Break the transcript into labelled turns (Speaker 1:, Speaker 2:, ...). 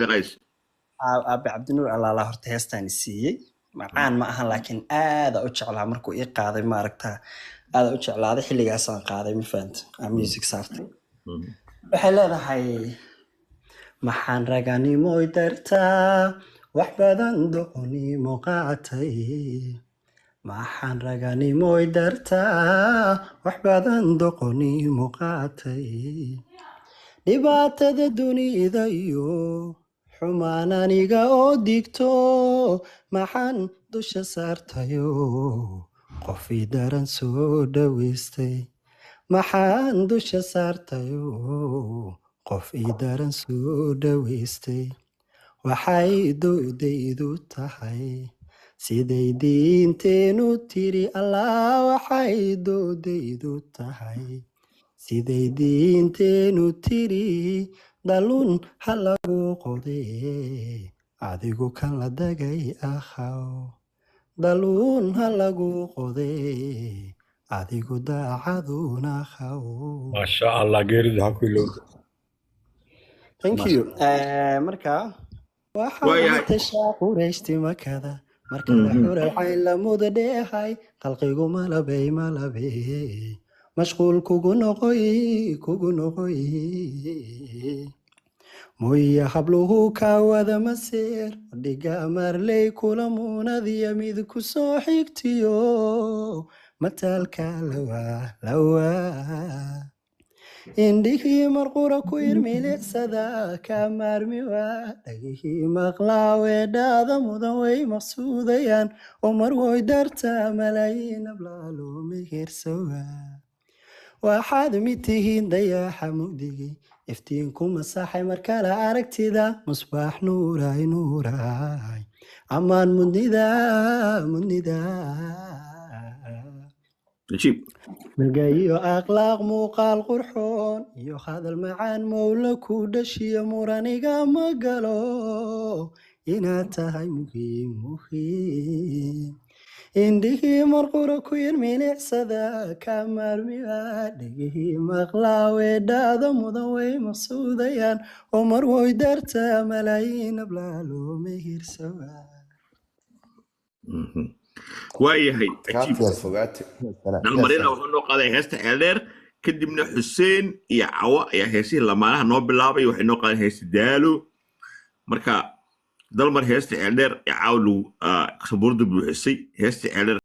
Speaker 1: قيس
Speaker 2: aabe cabdinuur allaala horta heestaan siiyey macaan ma ahan laakiin aada u jeclaa markuu ii qaaday maaragta aada u jeclaaday xilligaasaan qaaday ma fahanta aan music saartay waxay leedahay maxaan raganimoy dartaa wax badan doqonimo qaatay maxaan raganimoy dartaa wax badan doqonimo qaatay dhibaatada dunida iyo xumaan aniga oo digto maxaan dusha saartayo qof ii daran soo dhaweystay maxaan dusha saartayo qof ii daran soo dhaweystay waxay doodaydu tahay siday diinteenu tiri allah waxay doodaydu tahay siday diinteenu tiri dhaluun ha lagu qodee adigu kan la dagay akhaw dhaluun ha lagu qodee adigu daacaduna akhaw
Speaker 3: ما شاء الله غيري هاكلو
Speaker 2: thank you marka waxaa
Speaker 1: وياي
Speaker 2: matashaa qurayshti makada marka la xuray cayn la muda dheehay qalqigu malabey mashquul kugu noqoy moya habluhu kaa wada maseer dhiga marley kula muunadiya mid ku soo xigtiyo mataalka lawaa indhihii marqura ku irmilicsada kaa maarmi waa dhagihii maqlaa weedhaada mudan way maqsuudayaan oo marwoy darta malaayiin ablaalo mehersawa waxaad mid tihiin dayaxa mugdigii iftiinku masaxay markale aragtida musbaax nuuray ammaan mudnida
Speaker 1: نجيب
Speaker 2: milgayo akhlaaq muuqaal qurxoon iyo hadal macaan mowla ku dhashiyo muraniga ma galo inaad tahay muhiim indhihii marqura ku irmilicsada kaa maarmiba dhegihii maqlaa weedhaada mudan way maqsuudayaan oo marwoy darta malaayiin ablaalo mehirsawa
Speaker 1: waayahay cajiib
Speaker 4: كافية فوقاتي
Speaker 1: dhalmarina wuxuu noo qaaday heesta ceeldheer kadibna xuseen iyo cawo ayaa heesihii lamaanaha noo bilaabay waxay noo qaadeen heesta daalo marka dalmar heesta ceeldheer ee cawo lagu sabuurda buuxisay heesta ceeldheer